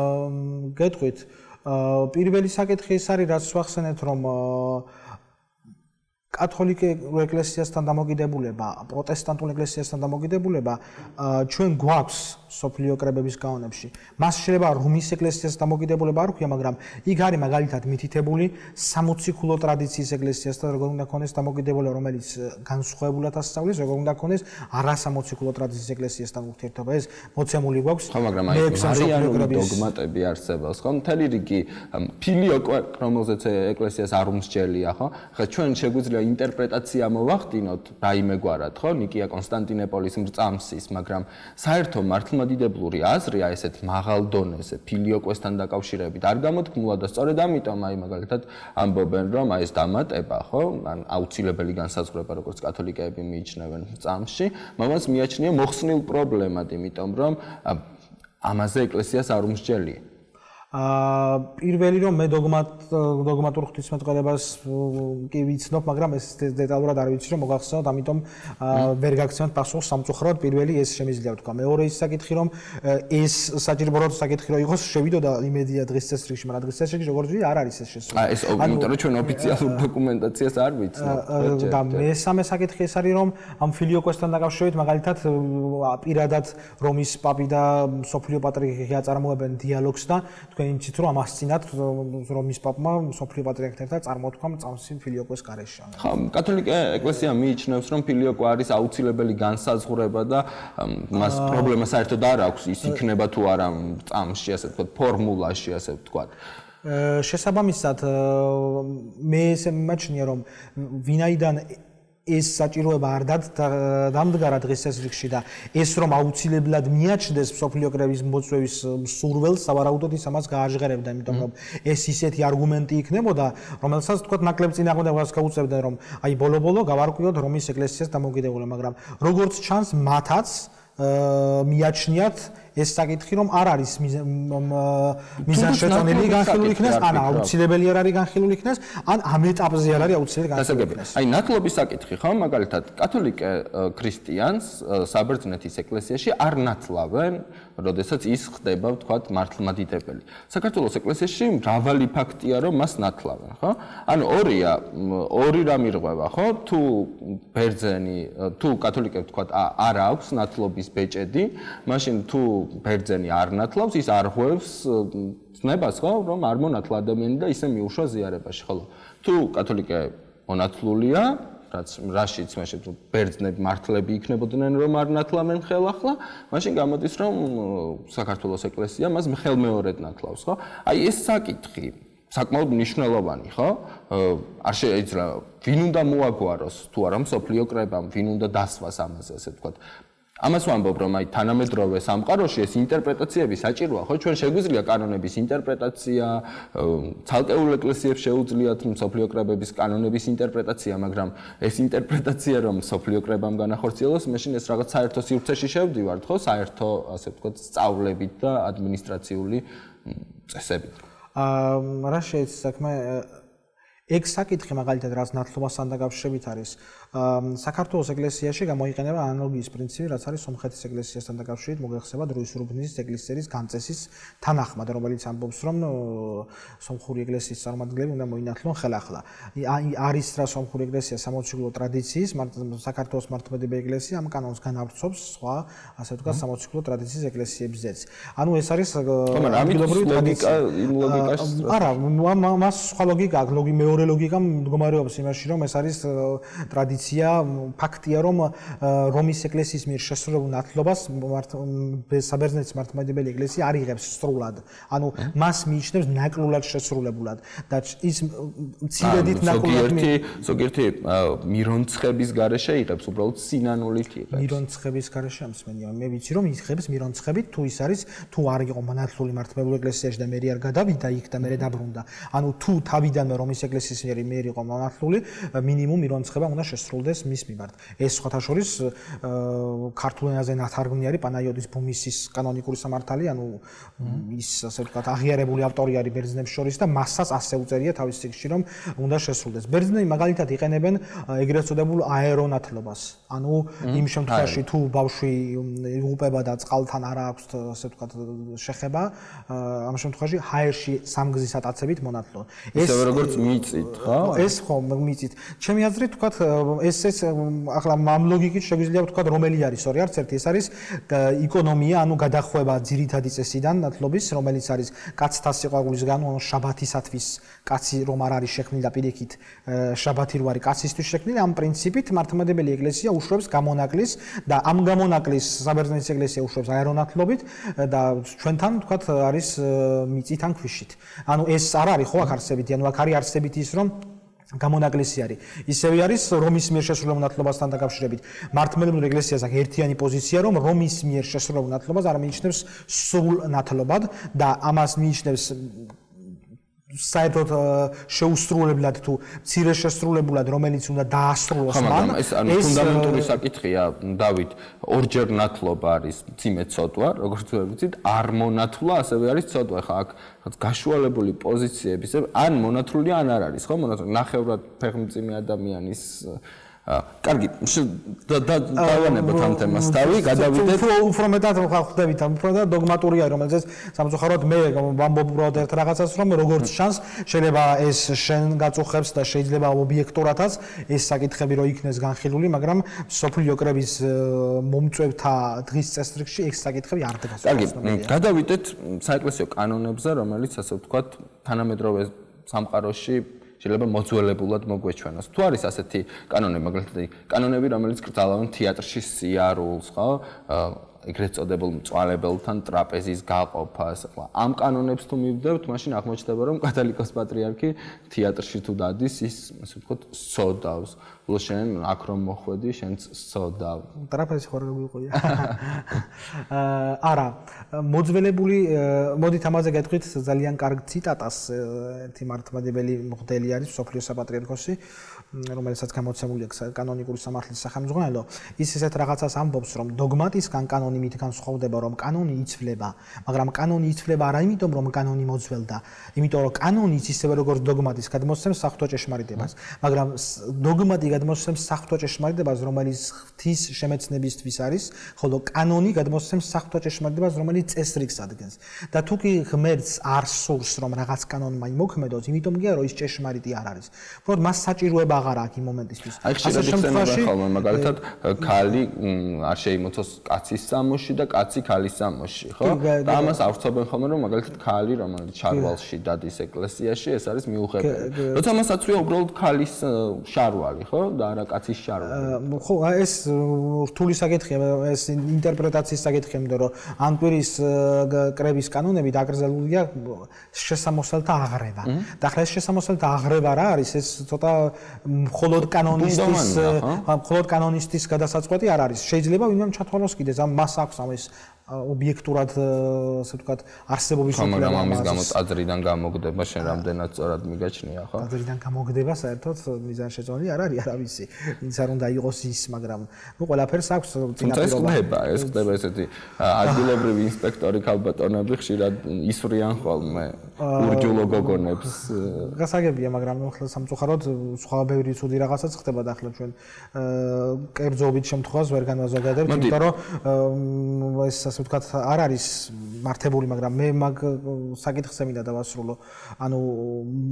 გეტყვით, პირველი საკითხი ეს არის, რაც ვახსენეთ, რომ კათოლიკურ ეკლესიასთან დამოკიდებულება, პროტესტანტულ ეკლესიასთან დამოკიდებულება ჩვენ გვაქვს სოფლიო კრებების კანონებში. მას შეიძლება რომის ეკლესიას დამოკიდებულება არ ვქია, მაგრამ იქ არის მაგალითად მითითებული 60 ქულო ტრადიციის ეკლესიასთან როგორ უნდა ქონდეს დამოკიდებულება, რომელიც განსხვავებულად ასწავლის, როგორ უნდა ქონდეს არა 60 ქულო ტრადიციის ეკლესიასთან ურთიერთობა. ეს მოცემული გვაქვს. ხო, მაგრამ აი მარიანული დოგმატები არსებობს, ხო? მთელი რიგი ფილიოკრე, რომელზეც ეკლესიას არ უმსჯელია, ხო? ხა ჩვენ შეგვიძლია ინტერპრეტაცია მოვახდინოთ რაიმე გვარად, ხო? ნიკია კონსტანტინოპოლის მრწამსის, მაგრამ საერთო მართლმადიდებლური აზრი აი ესეთ მაღალ დონეზე ფილიოკვესთან დაკავშირებით არ გამოთქმულა და სწორედ ამიტომ აი მაგალითად ამბობენ, რომ აი ეს დამატება, ხო? ან აუცილებელი განსაზღვრება, როგორც კათოლიკეები მიიჩნევენ მრწამსში, მომას მიაჩნია მოხსნილ პრობლემად, იმიტომ რომ ამაზე ეკლესიას არ უმსჯელია. პირველი რომ მე დოგმატურ ღვთისმეტყველებას კი ვიცნობ, მაგრამ ეს დეტალურად არ ვიცი რომ მოგახსენოთ, ამიტომ ვერ გაგცემთ პასუხს სამწუხაროდ. პირველი ეს შემიძლია ვთქვა. მეორე ის საკითხი რომ ეს საჭიროა საკითხი რომ იყოს შევიდოდა იმედია დღის წესრიგში, მაგრამ დღის წესრიგში როგორც ვიცი არ არის ეს შესაძლებელი. ეს იმიტომ რომ ჩვენ ოფიციალურ დოკუმენტაციას არ ვიცნობ. და მესამე საკითხი ეს არის რომ ამ ფილიოკვესთან დაკავშირებით მაგალითად პირადად რომის პაპი და სოფლიო პატრიარქი აწარმოებენ დიალოგს და იმცით რომ ამას წინათ რომის პაპმა სოფლიო პატრიარქთან წარმოთქვა მწამსი ფილიოკვეს გარეშე. ხო, კათოლიკე ეკლესია მიიჩნევს რომ ფილიოკვე არის აუცილებელი განსაზღვრება და მას პრობლემა საერთოდ არ აქვს ის იქნება თუ არა მწამსში, ასე ვთქვათ, ფორმულაში, ასე ვთქვათ. შესაბამისად მე ესე მიმაჩნია რომ ვინაიდან ეს საჭიროება არ დამდგარა დღის წესრიგში და ეს რომ აუცილებლად მიაჩნდეს სოფლიო კრების მოწვევის სურველს, სავარაუდოდ ის ამას გააჟღერებდა, იმიტომ რომ ეს ისეთი არგუმენტი იქნებოდა, რომელსაც თქვათ ნაკლებ წინააღმდეგობას გაუწევდნენ, რომ აი ბოლო-ბოლო გავარკვიოთ რომის ეკლესიას დამოკიდებულება, მაგრამ როგორც ჩანს მათაც მიაჩნიათ ეს საკითხი რომ არ არის მიზანშეწონილი განხილული იქნეს, ან აუცილებელი არ არის განხილული იქნეს, ან ამ ეტაპზე არ არის აუცილებელი განხილული იქნეს. აი ნათლობის საკითხი ხო, მაგალითად, კათოლიკე ქრისტიანს საბერძნეთის ეკლესიაში არ ნათლავენ, როდესაც ის ხდება, ვთქვათ, მართლმადიდებელი. საქართველოს ეკლესიაში მრავალი ფაქტია, რომ მას ნათლავენ, ხო? ანუ ორი რამ ირღვევა, ხო? თუ ბერძენი, თუ კათოლიკე, ვთქვათ, არ აქვს ნათლობის ბეჭედი, მაშინ თუ ბერძენი არ ნათლავს, ის არ ღვევს ცნებას, ხო, რომ არ მონათლა ადამიანი და ისე მიუშვა ზიარებაში, ხოლო თუ კათოლიკე მონათლულია, რაშიც მაშინ ბერძნები მართლები იქნებოდნენ, რომ არ ნათლავენ ხელახლა, მაშინ გამოდის, რომ საქართველოს ეკლესია მას ხელმეორედ ნათლავს, ხო? აი ეს საკითხი საკმაოდ მნიშვნელოვანი, ხო? არ შეიძლება ვინ უნდა მოაგვაროს თუ არა მსოფლიო კრებამ, ვინ უნდა დასვას ამაზე, ასე ვთქვათ. ამას ვამბობ, რომ აი თანამედროვე სამყაროში ეს ინტერპრეტაციები საჭიროა, ხო? ჩვენ შეგვიძლია კანონების ინტერპრეტაცია, ცალკეულ ეკლესიებს შეუძლიათ მსოფლიო კრებების კანონების ინტერპრეტაცია, მაგრამ ეს ინტერპრეტაცია რომ მსოფლიო კრებამ განახორციელოს, მაშინ ეს რაღაც საერთო სივრცეში შევდივართ, ხო? საერთო, ასე ვთქვათ, სწავლებით და ადმინისტრაციული წესებით. რა შეიძლება საქმე ეგ საკითხი მაგალითად რაც ნათლობასთან დაკავშირებით არის საქართველოს ეკლესიაში გამოიყენება ანალოგიის პრინციპი რაც არის სომხეთის ეკლესიასთან დაკავშირებით მოგეხსენებათ დროის რუბნის ეკლესიის განწესის თანახმად რომელიც ამბობს რომ სომხური ეკლესიის წარმომადგენლები უნდა მოინათლონ ხელახლა არის რა სომხური ეკლესია 60 კილო ტრადიციის საქართველოს მართლმადიდებელი ეკლესია ამ კანონს განავრცობს სხვა ასე ვთქვათ 60 კილო ტრადიციის ეკლესიებზეც ანუ ეს არის ადგილობრივი ტრადიცია იმ ლოგიკაში არა მას სხვა ლოგიკა აქვს მეორე ლოგიკა მდგომარეობს იმაში რომ ეს არის ტრადიცია ფაქტია რომ რომის ეკლესიის მიერ შესრულებულ ნათლობას საბერძნეთის მართლმადიდებელი ეკლესია არ იღებს სრულად ანუ მას მიიჩნევს ნაკლულად შესრულებულად და ის მცირედით ნაკლულად ზოგიერთი მირონცხების გარეშე იღებს უბრალოდ სინანულით იღებს მირონცხების გარეშე ამსმენია მე ვიცი რომ იღებს მირონცხებით თუ ის არის თუ არ იყო ნათლული მართლმადიდებელი ეკლესიაში და მე არ გადავიდა იქ და მე დაბრუნდა ანუ თუ თავიდანვე რომის ეკლესიის მიერ იყო ნათლული მინიმუმ მირონცხება უნდა შესრულდეს მის მიმართ. ეს სხვათა შორის ქართულ ენაზე ნათარგმნი არის პანაიოტის ბუმისის კანონიკური სამართალი, ანუ ის ასე ვთქვათ აღიარებული ავტორი არის ბერძნებს შორის და მასსაც ასე უწერია თავის სიგში რომ უნდა შესრულდეს. ბერძნები მაგალითად იყენებენ ეგრეთ წოდებულ აერონათლობას. ანუ იმ შემთხვევაში თუ ბავშვი იღუპება და წყალთან არ აქვს ასე ვთქვათ შეხება, ამ შემთხვევაში ჰაერში სამგზის ატაცებით მონათლო. ეს როგორც მიც მიწით, ხო? ეს ხო მიწით. ჩემი აზრით ვთქვათ, ეს ახლა ამ ლოგიკით შეგვიძლია ვთქვათ, რომელი არის ორი არც ერთი, ეს არის ეკონომია, ანუ გადახვევა ძირითადი წესიდან ნათლობის, რომელიც არის კაცთა სიყვარულისგან, ანუ შაბათისათვის კაცი რომ არ არის შექმნილი და პირიქით შაბათი რო არის კაცისთვის შექმნილი, ამ პრინციპით მართლმადიდებელი ეკლესია უშვებს გამონაკლის და ამ გამონაკლის საბერძნეთის ეკლესია უშვებს აერონათლობით და ჩვენთან ვთქვათ არის მიწით ან ქვიშით. ანუ ეს არ არის ხო აქ არსებითი, ანუ აქ არის არსებითი ის რომ გამონაკლისი არის. ისევე არის რომის მიერ შესრულებულ ნათლობასთან დაკავშირებით. მართლმადიდებლურ ეკლესიას აქვს ერთიანი პოზიცია, რომ რომის მიერ შესრულებულ ნათლობას არ მიიჩნევს სრულ ნათლობად და ამას მიიჩნევს საერთოდ შეუსრულებლად თუ მცირე შესრულებულად, რომელიც უნდა დაასრულოს მან. ეს ანუ ფუნდამენტური საკითხია, დავით, ორჯერ ნათლობა არის მძიმე ცოდვა, როგორც ვიცით, არ მონათლა, ასევე არის ცოდვა. ხა აქ გაშუალებული პოზიციების, ან მონათლულია, ან არ არის, ხო? მონათლული ნახევრად ფეხმძიმე ადამიანის კარგი, დავანებოთ ამ თემას. დავი, გადავიდეთ. უფრო მეტად ხვდებით, უფრო მეტად დოგმატურია, რომელზეც სამწუხაროდ მე ვამბობ უბრალოდ ერთ რაღაცას, რომ როგორც ჩანს, შეიძლება ეს შენ გაწუხებს და შეიძლება ობიექტურადაც ეს საკითხები რო იქნეს განხილული, მაგრამ სოფლიო კრების მომწვევთა დღის წესრიგში ეს საკითხები არ დგას. კარგი, გადავიდეთ საეკლესიო კანონებზე, რომელიც ასე ვთქვათ, თანამედროვე სამყაროში შეიძლება მოძველებულად მოგვეჩვენოს. თუ არის ასეთი კანონები, მაგალითად, კანონები, რომელიც კრძალავენ თეატრში სიარულს, ხო? ეგრეთ წოდებულ მწვალებელთან ტრაპეზის გაყოფას. ახლა ამ კანონებს თუ მივდევთ, მაშინ აღმოჩნდება, რომ კათოლიკოს პატრიარქი თეატრში თუ დადის, ის ასე ვთქვათ, სოდავს. ბოლოს შენ აქ რომ მოხვედი, შენც სოდავ. ტრაპეზი ხარ გაგვიყვია. არა, მოძველებული, მოდით ამაზე გეტყვით ძალიან კარგ ციტატას, ერთი მართლმადიდებელი მღვდელი არის, მსოფლიო საპატრიარქოსი, რომელსაც გამოცემული აქვს კანონიკური სამართლის სახელმძღვანელო. ის ესეთ რაღაცას ამბობს, რომ დოგმატისგან კანონი მით განსხვავდება, რომ კანონი იცვლება, მაგრამ კანონი იცვლება არა იმიტომ, რომ კანონი მოძველდა, იმიტომ რომ კანონიც ისევე როგორც დოგმატის გადმოსცემს საღვთო ჭეშმარიტებას, მაგრამ დოგმატი გადმოსცემს საღვთო ჭეშმარიტებას, რომელიც ღვთის შემეცნებისთვის არის, ხოლო კანონი გადმოსცემს საღვთო ჭეშმარიტებას, რომელიც წესრიგს ადგენს. და თუ კი ღმერთს არ სურს, რომ რაღაც კანონმა იმოქმედოს, იმიტომ კი არა, რომ ის ჭეშმარიტი არ არის. უბრალოდ მას საჭიროება აღარ აქვს იმ მომენტისთვის. ასე შემთხვევაში, მაგალითად, ქალი არ შეიმოცოს კაცის სამოში და კაცი ქალის სამოში, ხო? და ამას ავრცობენ ხოლმე, რომ მაგალითად ქალი, რომელიც შარვალში დადის ეკლესიაში, ეს არის მიუხედავი. როცა მას აწვია უბრალოდ ქალის შარვალი, ხო? და არა კაცის შარვალი. ხო, ეს რთული საკითხია, ეს ინტერპრეტაციის საკითხია, იმიტომ რომ ამ კვირის კრების კანონები დაკრძალულია შესამოსელთა აღრევა. და ახლა ეს შესამოსელთა აღრევა რა არის? ეს ცოტა მხოლოდ კანონისტის გადასაწყვეტი არ არის. შეიძლება ვინმე ჩათვალოს კიდეც ამ მას აქვს ამის ობიექტურად, ასე ვთქვათ, არსებობის უფლება. მაგრამ ამის გამო ტაძრიდან გამოგდება, შენ რამდენად სწორად მიგაჩნია, ხო? ტაძრიდან გამოგდება საერთოდ მიზანშეწონილი არ არის, არავისი. ვინც არ უნდა იყოს ის, მაგრამ ნუ ყველაფერს აქვს წინაპირობა. ეს ხდება ესეთი ადგილობრივი ინსპექტორი ქალბატონები ხშირად ისვრიან ხოლმე ურჯულო გოგონებს. გასაგებია, მაგრამ ახლა სამწუხაროდ სხვა ბევრი ცუდი რაღაცაც ხდება და ახლა ჩვენ კერძობით შემთხვევას ვერ განვაზოგადებთ, იმიტომ რომ ეს ასე ვთქვათ არ არის მართებული, მაგრამ მე მაგ საკითხზე მინდა დავასრულო. ანუ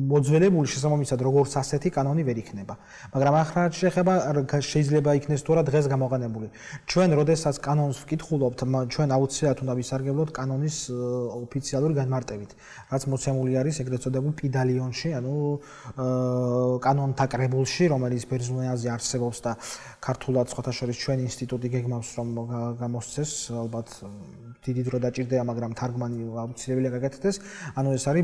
მოძველებული შესაბამისად როგორც ასეთი კანონი ვერ იქნება. მაგრამ ახლა შეხება შეიძლება იქნეს თუ არა დღეს გამოყენებული. ჩვენ როდესაც კანონს ვკითხულობთ, ჩვენ აუცილებლად უნდა ვისარგებლოთ კანონის ოფიციალური განმარტებით, რაც მოცემული არის ეგრეთ წოდებულ პიდალიონში, ანუ კანონთა კრებულში, რომელიც ბერძნულ ენაზე არსებობს და ქართულად სხვათა შორის ჩვენ ინსტიტუტი გეგმავს რომ გამოსცეს, ალბათ დიდი დრო დაჭირდება, მაგრამ თარგმანი აუცილებელია გაკეთდეს. ანუ ეს არის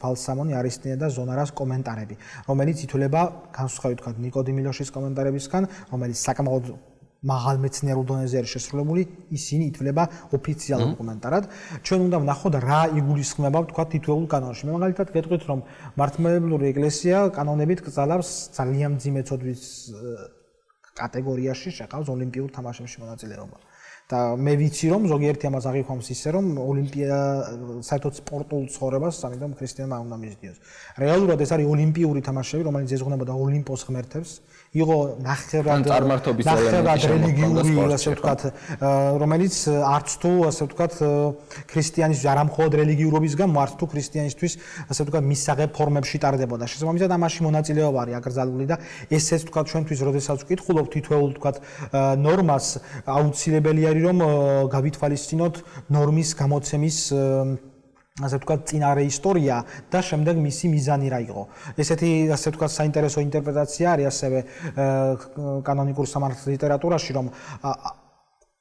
ბალსამონი, არისტინე და ზონარას კომენტარები, რომელიც ითვლება განსხვავებით თქვა ნიკოდიმ მილოშის კომენტარებისგან, რომელიც საკმაოდ მაღალ მეცნიერულ დონეზე არის შესრულებული, ისინი ითვლება ოფიციალურ კომენტარად. ჩვენ უნდა ვნახოთ რა იგულისხმება თქვა თითოეულ კანონში. მე მაგალითად გეტყვით, რომ მართლმადიდებლური ეკლესია კანონებით კრძალავს ძალიან მძიმე ცოდვის კატეგორიაში შეყავს ოლიმპიურ თამაშებში მონაწილეობა. და მე ვიცი რომ ზოგიერთი ამას აღიქვამს ისე რომ ოლიმპია საერთოდ სპორტულ ცხოვრებას სამიდან ქრისტიანმა უნდა მისდიოს. რეალურად ეს არის ოლიმპიური თამაშები, რომელიც ეძღვნებოდა ოლიმპოს ღმერთებს. იყო ნახევრად რელიგიური, ასე ვთქვათ, რომელიც არც თუ ასე ვთქვათ ქრისტიანის არა მხოლოდ რელიგიურობისგან, არც თუ ქრისტიანისთვის ასე ვთქვათ მისაღებ ფორმებში ტარდებოდა. შესაბამისად ამაში მონაწილეობა არის აკრძალული და ესეც ვთქვათ ჩვენთვის, როდესაც ვკითხულობთ თითოეულ ვთქვათ ნორმას, აუცილებელი არის რომ გავითვალისწინოთ ნორმის გამოცემის ასე ვთქვათ წინარე ისტორია და შემდეგ მისი მიზანი რა იყო. ესეთი ასე ვთქვათ საინტერესო ინტერპრეტაცია არის ასევე კანონიკურ სამართლის ლიტერატურაში რომ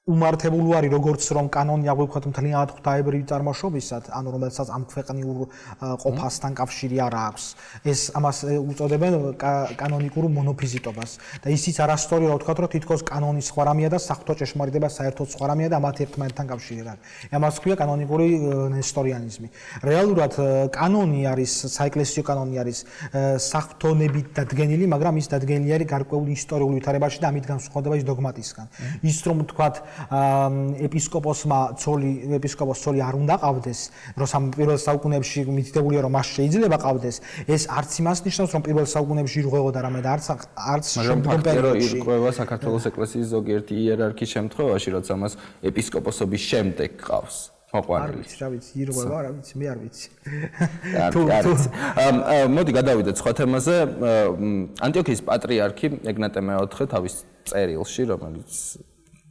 უმართებული არის როგორც რომ კანონი აღვიქვათ მთლიანად ღვთაებრივი წარმოშობისად, ანუ რომელსაც ამ ქვეყნიურ ყოფასთან კავშირი არ აქვს. ეს ამას უწოდებენ კანონიკურ მონოფიზიტობას და ისიც არასწორი რა ვთქვათ რომ თითქოს კანონი სხვა რამეა და საღვთო ჭეშმარიტება საერთოდ სხვა რამეა და მათ ერთმანეთთან კავშირი არ აქვს. ამას ქვია კანონიკური ნესტორიანიზმი. რეალურად კანონი არის, საეკლესიო კანონი არის საღვთონებით დადგენილი, მაგრამ ის დადგენილი არის გარკვეულ ისტორიულ ვითარებაში და ამით განსხვავდება ის დოგმატისგან. ის რომ ვთქვათ ეპისკოპოსმა ცოლი არ უნდა ყავდეს, როცა პირველ საუკუნეებში მითითებულია რომ მას შეიძლება ყავდეს, ეს არც იმას ნიშნავს რომ პირველ საუკუნეებში ირღვეოდა რამე და არც მაგრამ ფაქტია ირღვევა საქართველოს ეკლესიის ზოგიერთი იერარქიის შემთხვევაში, როცა მას ეპისკოპოსობის შემდეგ ყავს. არ ვიცი, რა ვიცი, ირღვევა, რა ვიცი, მე არ ვიცი. მოდი გადავიდეთ სხვა თემაზე. ანტიოქიის პატრიარქი ეგნატე მეოთხე თავის წერილში, რომელიც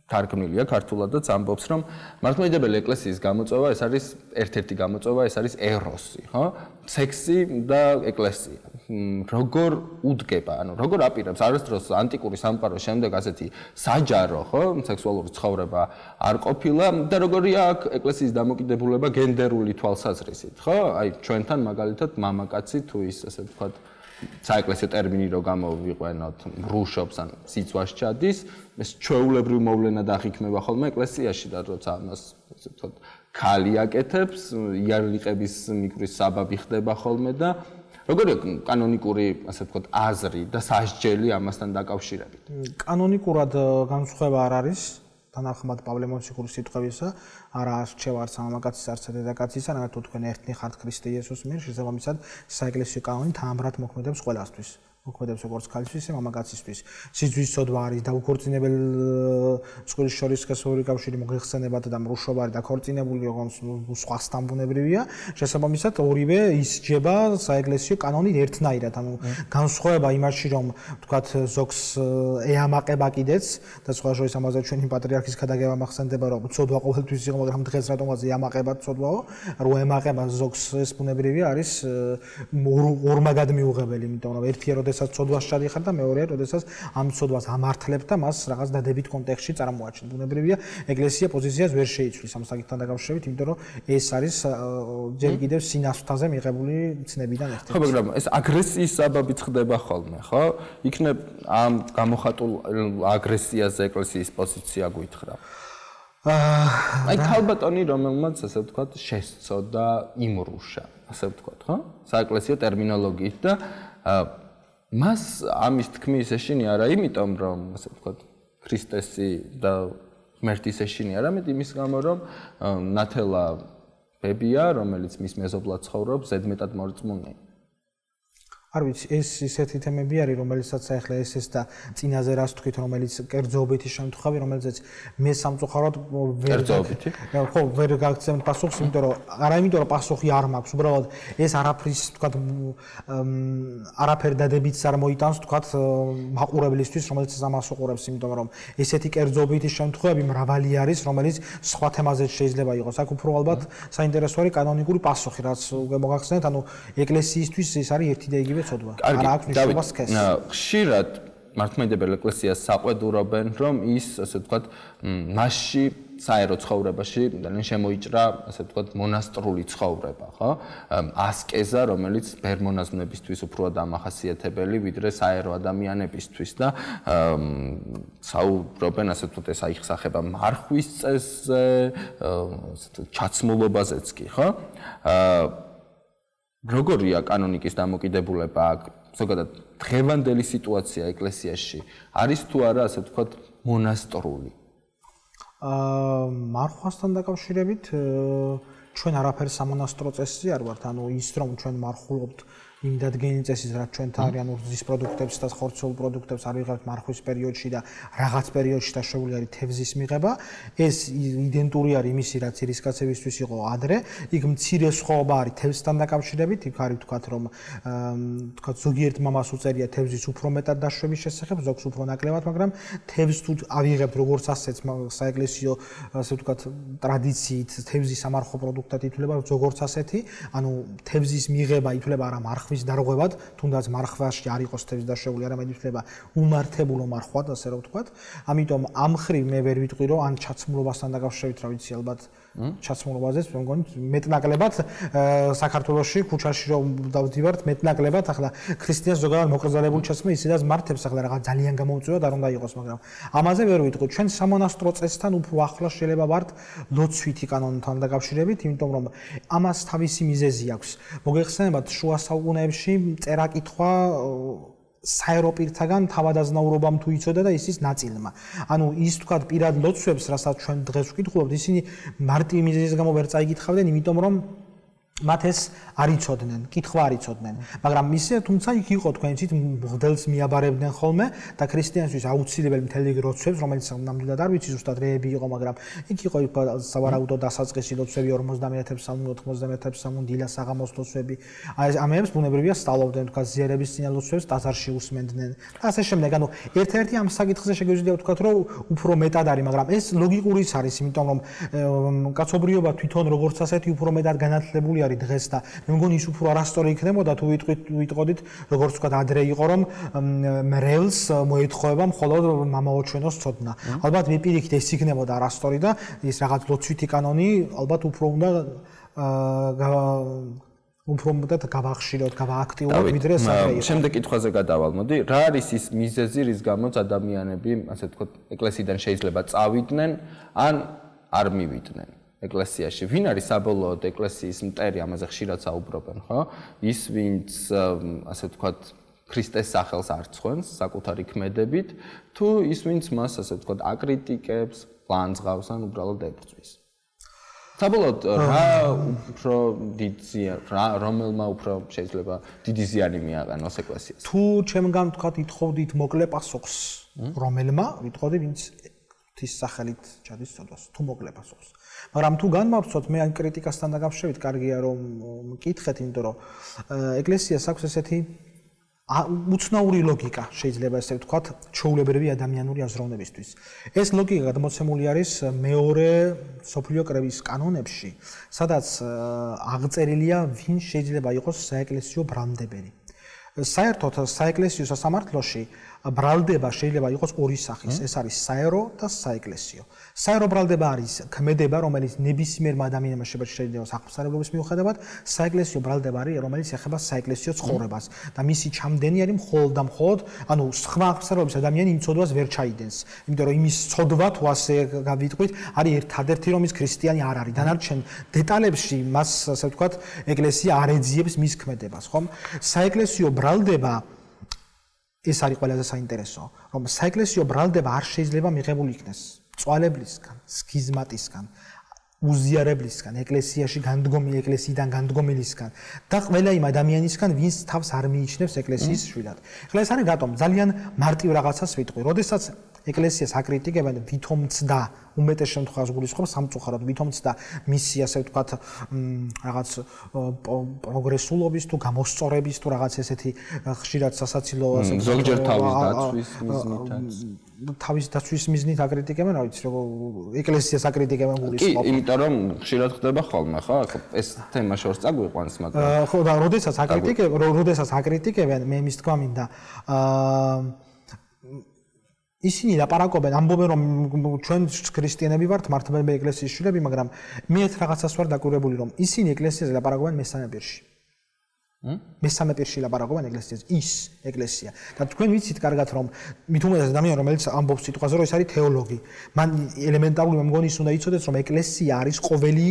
თარგმნილია ქართულადაც ამბობს, რომ მართლმადიდებელი ეკლესიის გამოწვევა ეს არის ერთ-ერთი გამოწვევა, ეს არის ეროსი, ხო? სექსი და ეკლესია. როგორ უდგება, ანუ როგორ აპირებს არასდროს ანტიკური სამყაროს შემდეგ ასეთი საჯარო, ხო, სექსუალური ცხოვრება არ ყოფილა და როგორია აქ ეკლესიის დამოკიდებულება გენდერული თვალსაზრისით, ხო? აი ჩვენთან მაგალითად მამაკაცი თუ ის ასე ვთქვათ საეკლესიო ტერმინი რო გამოვიყვენოთ, რუშობს ან სიცვას ჩადის, ეს ჩვეულებრივ მოვლენა დახიქმება ხოლმე ეკლესიაში და როცა ამას ასე ვთქვათ ქალი აკეთებს, იარლიყების მიკრის საბაბი ხდება ხოლმე და როგორია კანონიკური ასე ვთქვათ აზრი და სასჯელი ამასთან დაკავშირებით? კანონიკურად განსხვავება არ არის. თანახმად პავლე მოციქულის სიტყვებისა, არა არჩევა არც მამაკაცის, არც დედაკაცის, არამედ თუ თქვენ ერთნი ხართ ქრისტე იესოს მიერ, შესაბამისად საეკლესიო კანონი თანაბრად მოქმედებს ყველასთვის. მოქმედებს როგორც ქალისთვის, ისე მამაკაცისთვის. სიძვის ცოდვა არის დაუქორწინებელ წყვილის შორის სქესური კავშირი მოიხსენებათ და მრუშობა არის დაქორწინებული, როგორც სხვასთან ბუნებრივია. შესაბამისად ორივე ისჯება საეკლესიო კანონით ერთნაირად. ანუ განსხვავება იმაში, რომ ვთქვათ ზოგს ეამაყება კიდეც და სხვა შორის ამაზე ჩვენი პატრიარქის გადაგება მახსენდება, რომ ცოდვა ყოველთვის იყო, მაგრამ დღეს რატომაც ეამაყება ცოდვაო, რომ ეამაყება ზოგს ეს ბუნებრივია არის ორმაგად მიუღებელი, იმიტომ რომ ერთია როდესაც ცოდვას ჩადიხარ და მეორეა როდესაც ამ ცოდვას ამართლებ და მას რაღაც დადებით კონტექსტში წარმოაჩენ. ბუნებრივია ეკლესია პოზიციას ვერ შეიცვლის ამ საკითხთან დაკავშირებით, იმიტომ რომ ეს არის ჯერ კიდევ სინასწრაფზე მიღებული ცნებიდან ერთ-ერთი. ხო, მაგრამ ეს აგრესიის საბაბით ხდება ხოლმე, ხო? იქნებ ამ გამოხატულ აგრესიაზე ეკლესიის პოზიცია გვითხრა. აი ქალბატონი რომელმაც ასე ვთქვათ შესწოდა იმრუშა, ასე ვთქვათ, ხო? საეკლესიო ტერმინოლოგიით და მას ამის თქმის ეშინი არა იმიტომ რომ ასე ვთქვათ ქრისტესი და ღმერთის ეშინი არამედ იმის გამო რომ ნათელა ბებია რომელიც მის მეზობლად ცხოვრობს ზედმეტად მორწმუნე. არ ვიცი ეს ისეთი თემები არის რომელიცაც ახლა ეს და წინაზე რას თქვით რომელიც კერძოობითი შემთხვევები რომელზეც მე სამწუხაროდ ვერ გაგცემ პასუხს იმიტომ რომ არა იმიტომ რომ პასუხი არ მაქვს უბრალოდ ეს არაფრის თქვა არაფერ დადებითს არ მოიტანს თქვა მაყურებლისთვის რომელიც ამას უყურებს იმიტომ რომ ესეთი კერძოობითი შემთხვევები მრავალი არის რომელიც სხვა თემაზეც შეიძლება იყოს აქ უფრო ალბათ საინტერესო არის კანონიკური პასუხი რაც მოგახსენეთ ანუ ეკლესიისთვის ეს არის ერთი და იგივე ხშირად მართლმადიდებელ ეკლესიას საყვედურობენ, რომ ის, ასე ვთქვათ, მასში საერო ცხოვრებაში ძალიან შემოიჭრა, ასე ვთქვათ, მონასტრული ცხოვრება, ხო? ასკეზა, რომელიც ბერმონაზმნებისთვის უფრო დამახასიათებელი, ვიდრე საერო ადამიანებისთვის და საუბრობენ, ასე ვთქვათ, ეს აიხსახება მარხვის წესზე, ასე ვთქვათ, ჩაცმულობაზეც კი, ხო? როგორია კანონიკის დამოკიდებულება აქ ზოგადად დღევანდელი სიტუაცია ეკლესიაში არის თუ არა ასე ვთქვათ მონასტრული მარხვასთან დაკავშირებით ჩვენ არაფერ სამონასტრო წესზე არ ვართ, ანუ ის რომ ჩვენ მარხულობთ იმ დადგენილ წესის, რაც ჩვენთან არის, ანუ რძის პროდუქტებს და ხორცოვულ პროდუქტებს არ ვიღებთ მარხვის პერიოდში და რაღაც პერიოდში დაშვებული არის თევზის მიღება, ეს იდენტური არის იმისი, რაც ირისკაცებისთვის იყო ადრე, იქ მცირე სხვაობა არის თევზთან დაკავშირებით, იქ არის თქვათ რომ თქვათ ზოგიერთ მამას უწერია თევზის უფრო მეტად დაშვების შესახებ, ზოგს უფრო ნაკლებად, მაგრამ თევზს თუ ავიღებთ როგორც ასეც საეკლესიო ასე ვთქვათ ტრადიციით თევზის სამარხო პროდუქტად ითვლება როგორც ასეთი, ანუ თევზის მიღება ითვლება არა მარხვის დარღვევად, თუნდაც მარხვაში არ იყოს თევზი დაშვებული, არამედ ითვლება უმართებულო მარხვად, ასე რომ ვთქვათ. ამიტომ ამ ხრივ მე ვერ ვიტყვი, რომ ან ჩაცმულობასთან დაკავშირებით, რა ვიცი, ალბათ ჩაცმულობაზეც, მე მგონი მეტნაკლებად საქართველოში ქუჩაში რომ დავდივართ, მეტნაკლებად ახლა ქრისტიანს ზოგადად მოკრძალებული ჩაცმა ისედაც მართებს ახლა რაღაც ძალიან გამოუწევად არ უნდა იყოს, მაგრამ ამაზე ვერ ვიტყვი. ჩვენ სამონასტრო წესთან უფრო ახლოს შეიძლება ვართ ლოცვითი კანონთან დაკავშირებით, იმიტომ რომ ამას თავისი მიზეზი აქვს. მოგეხსენებათ შუა საუკუნეებში წერა-კითხვა საერო პირთაგან თავადაზნაურობამ თუ იცოდა და ისის ნაწილმა. ანუ ის თქვა პირად ლოცვებს, რასაც ჩვენ დღეს ვკითხულობთ, ისინი მარტივი მიზეზის გამო ვერ წაიგითხავდნენ, იმიტომ რომ მათ ეს არ იცოდნენ, კითხვა არ იცოდნენ. მაგრამ ისე თუმცა იქ იყო თქვენიცით მღვდელს მიაბარებდნენ ხოლმე და ქრისტიანთვის აუცილებელი მთელი ლოცვებს, რომელიც ნამდვილად არ ვიცი ზუსტად რეები იყო, მაგრამ იქ იყო სავარაუდო დასაწყისი ლოცვები 50-ათებს სამუნ, 90-ათებს სამუნ, დილა საღამოს ლოცვები. ამებს ბუნებრივია სწავლობდნენ, თქვა ზიარების წინა ლოცვებს ტაძარში უსმენდნენ. და ასე შემდეგ. ანუ ერთ-ერთი ამ საკითხზე შეგვიძლია ვთქვათ, რომ უფრო მეტად არის, მაგრამ ეს ლოგიკურიც არის, იმიტომ რომ კაცობრიობა თვითონ როგორც ასეთი უფრო მეტად განათლებული დღეს და მე მგონი ის უფრო არასწორი იქნებოდა თუ ვიტყოდით როგორც ვთქვათ ადრე იყო რომ მრევლს მოეთხოვება მხოლოდ მამაოჩვენოს ცოდნა. ალბათ მე პირიქით ეს იქნებოდა არასწორი და ის რაღაც ლოცვითი კანონი ალბათ უფრო უნდა უფრო მეტად გავახშიროთ, გავააქტიუროთ ვიდრე საერთოდ. შემდეგ კითხვაზე გადავალ, მოდი, რა არის ის მიზეზი, რის გამოც ადამიანები, ასე ვთქვათ, ეკლესიიდან შეიძლება წავიდნენ ან არ მივიდნენ? ეკლესიაში. ვინ არის საბოლოოდ ეკლესიის მტერი, ამაზე ხშირად საუბრობენ, ხო? ის, ვინც ასე ვთქვათ, ქრისტეს სახელს არცხვენს საკუთარი ქმედებით, თუ ის, ვინც მას ასე ვთქვათ, აკრიტიკებს, ლანძღავს ან უბრალოდ ებრძვის. საბოლოოდ რა უფრო დიდ რომელმა უფრო შეიძლება დიდი ზიანი მიაყენოს ეკლესიას? თუ ჩემგან ვთქვათ, ითხოვდით მოკლე პასუხს, რომელმა, ვიტყოდი, ვინც ღვთის სახელით ჩადის ცოდვას, თუ მოკლე პასუხს. მაგრამ თუ განმავცოთ მე ამ კრიტიკასთან დაკავშირებით, კარგია რომ მკითხეთ, იმიტომ რომ ეკლესიას აქვს ესეთი უცნაური ლოგიკა, შეიძლება ესე ვთქვათ, ჩვეულებრივი ადამიანური აზროვნებისთვის. ეს ლოგიკა გადმოცემული არის მეორე სოფლიო კრების კანონებში, სადაც აღწერილია, ვინ შეიძლება იყოს საეკლესიო ბრალმდებელი. საერთოდ საეკლესიო სასამართლოში ბრალდება შეიძლება იყოს ორი სახის, ეს არის საერო და საეკლესიო. საერო ბრალდება არის ქმედება, რომელიც ნებისმიერმა ადამიანმა შეიძლება საყმსარებლობის მიუხედავად, საეკლესიო ბრალდება არის, რომელიც ეხება საეკლესიო ცხოვრებას და მისი ჩამდენი არის მხოლოდ და მხოლოდ, ანუ სხვა საყმსარებლობის ადამიანი იმ ცოდვას ვერ ჩაიდენს. იმიტომ რომ იმის ცოდვა თუ ასე გავიტყვით, არის ერთადერთი რომ ის ქრისტიანი არ არის. დანარჩენ დეტალებში მას ასე ვთქვათ, ეკლესია არ ეძიებს მის ქმედებას, ხომ? საეკლესიო ბრალდება ეს არის ყველაზე საინტერესო, რომ საეკლესიო ბრალდება არ შეიძლება მიღებული იქნეს წვალებლისგან, სქიზმატისგან, უზიარებლისგან, ეკლესიაში ეკლესიიდან განდგომილისგან და ყველა იმ ადამიანისგან, ვინც თავს არ მიიჩნევს ეკლესიის შვილად. ახლა ეს არის რატომ? ძალიან მარტივ რაღაცას ვიტყვი. როდესაც ეკლესიას აკრიტიკებენ, ვითომცდა უმეტეს შემთხვევაში გულისხმობს სამწუხაროდ, ვითომცდა მისი ასე ვთქვათ, რაღაც პროგრესულობის თუ გამოსწორების თუ რაღაც ესეთი ხშირად სასაცილო ასე ზოგჯერ თავის დაცვის მიზნითაც. თავის დაცვის მიზნით აკრიტიკებენ, რა ვიცი, როგორ ეკლესიას აკრიტიკებენ გულისხმობს. კი, იმიტომ რომ ხშირად ხდება ხოლმე, ხო? ეს თემა შორს წაგვიყვანს, მაგრამ ხო და როდესაც აკრიტიკებენ, მე იმის თქვა მინდა, ისინი ლაპარაკობენ, ამბობენ რომ ჩვენ ქრისტიანები ვართ, მართლმადიდებელი ეკლესიის შვილები, მაგრამ მე ერთ რაღაცას ვარ დაკვირვებული, რომ ისინი ეკლესიაზე ლაპარაკობენ მესამე პირში. მესამე პირში ლაპარაკობენ ეკლესიაზე, ის ეკლესია. და თქვენ ვიცით კარგად რომ მით უმეტეს ადამიანი რომელიც ამბობს სიტყვაზე, რომ ეს არის თეოლოგი. მან ელემენტარული მე მგონი ის უნდა იცოდეს, რომ ეკლესია არის ყოველი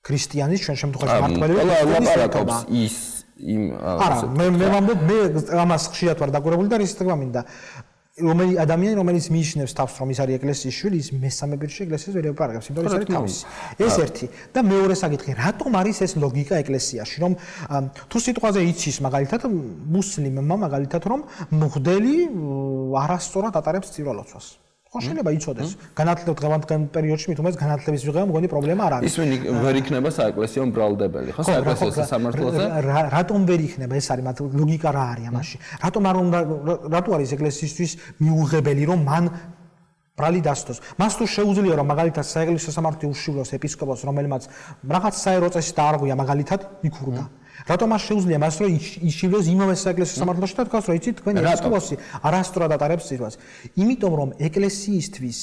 ქრისტიანის ჩვენ შემთხვევაში მართლმადიდებელი ლაპარაკობს ის იმ არა, მე ამბობ, მე ამას ხშირად ვარ დაკვირვებული და ის თქვა მინდა რომელი ადამიანი რომელიც მიიჩნევს თავს რომ ის არის ეკლესიის შვილი ის მესამე პირში ეკლესიას ვერ ეპარებს იმიტომ რომ ის არის თავისი ეს ერთი და მეორე საკითხი რატომ არის ეს ლოგიკა ეკლესიაში რომ თუ სიტყვაზე იცის მაგალითად მუსლიმმა მაგალითად რომ მღვდელი არასწორად ატარებს ცირვალოცვას ხო შეიძლება იცოდეს განათლება დღევანდელ პერიოდში მით უმეტეს განათლების მიღება მგონი პრობლემა არ არის ის ვერ იქნება საეკლესიო მბრალდებელი ხო საეკლესიო სასამართლოზე რატომ ვერ იქნება ეს არის მათ ლოგიკა რა არის ამაში რატო არის ეკლესიისთვის მიუღებელი რომ მან ბრალი დასდოს მას თუ შეუძლია რომ მაგალითად საეკლესიო სასამართლო უშუალოს ეპისკოპოსს რომელმაც რაღაც საერო წესი დაარღვია მაგალითად იქურდა რატომ მას შეუძლია მას რომ იშილოს იმავე საეკლესიო სასამართლოში და თქვას რომ იცით თქვენი ეპისკოპოსი არასწორად ატარებს ცირვას იმიტომ რომ ეკლესიისთვის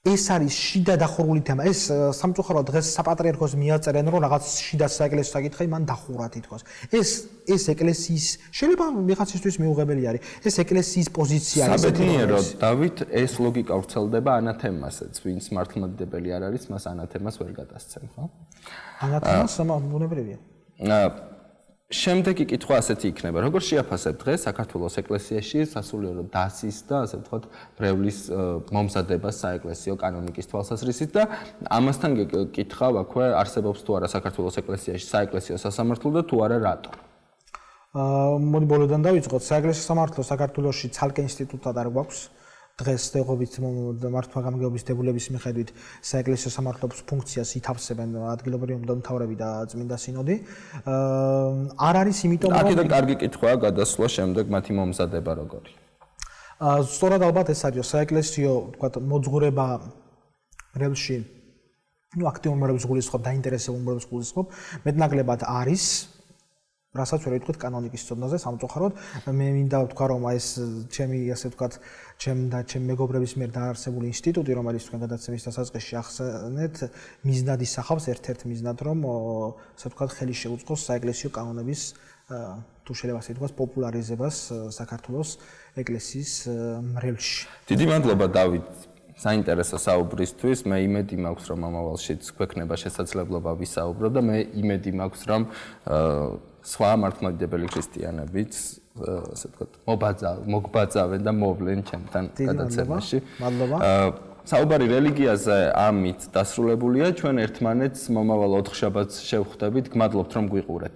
ეს არის შიდა დახურული თემა ეს სამწუხაროდ დღეს საპატრიარქოს მიაწერენ რომ რაღაც შიდა საეკლესიო საკითხი მან დახურა თითქოს ეს ეკლესიის შეიძლება ვიღაცისთვის მიუღებელი არის ეს ეკლესიის პოზიცია არის საბედნიეროდ დავით ეს ლოგიკა ვრცელდება ანათემასაც ვინც მართლმადიდებელი არ არის მას ანათემას ვერ გადასცემ ხო ანათემას ბუნებრივია შემდეგი კითხვა ასეთი იქნება როგორ შეაფასებ დღეს საქართველოს ეკლესიაში სასულიერო დასის და ასე ვთქვათ ბრევლის მომზადებას საეკლესიო კანონიკის თვალსაზრისით და ამასთან გეკითხავ აქვე არსებობს თუ არა საქართველოს ეკლესიაში საეკლესიო სასამართლო და თუ არა რატო მოდი ბოლოდან დავიწყოთ საეკლესიო სასამართლო საქართველოში ცალკე ინსტიტუტად არ გვაქვს დღეს დეღობით მართვა-გამგეობის დებულების მიხედვით საეკლესიო სამართლობის ფუნქციას ითავსებენ ადგილობრივი მდივანები და წმინდა სინოდი. არ არის იმიტომ რომ აქედან კარგი კითხვაა გადასვლა შემდეგ მათი მომზადება როგორი. სწორად ალბათ ეს არის საეკლესიო თქვათ მოძღვრება ბრევლში აქტიურ მომრებს გულისხმობ დაინტერესებულ მომრებს გულისხმობ მეტნაკლებად არის რასაც ვერ ვიტყვით კანონიკის ცოდნაზე სამწუხაროდ მე მინდა ვთქვა რომ ეს ჩემი ასე ვთქვათ ჩემ მეგობრების მიერ დაარსებული ინსტიტუტი რომელიც თქვენ გადაცემის დასაწყისში ახსენეთ მიზნად ისახავს ერთ-ერთ მიზნად რომ ასე ვთქვათ ხელი შეუწყოს საეკლესიო კანონების თუ შეიძლება ასე ვთქვათ პოპულარიზებას საქართველოს ეკლესიის მრევლში დიდი მადლობა დავით საინტერესო საუბრისთვის მე იმედი მაქვს რომ ამავალშიც გვექნება შესაძლებლობა ვისაუბრო და მე იმედი მაქვს რომ სხვა მართლმადიდებელი ქრისტიანებიც ასე ვთქვათ მოგბაძავენ და მოვლენ ჩემთან გადაცემაში. მადლობა. საუბარი რელიგიაზე ამით დასრულებულია. ჩვენ ერთმანეთს მომავალ 4 შაბათს შევხვდებით. გმადლობთ რომ გვიყურეთ.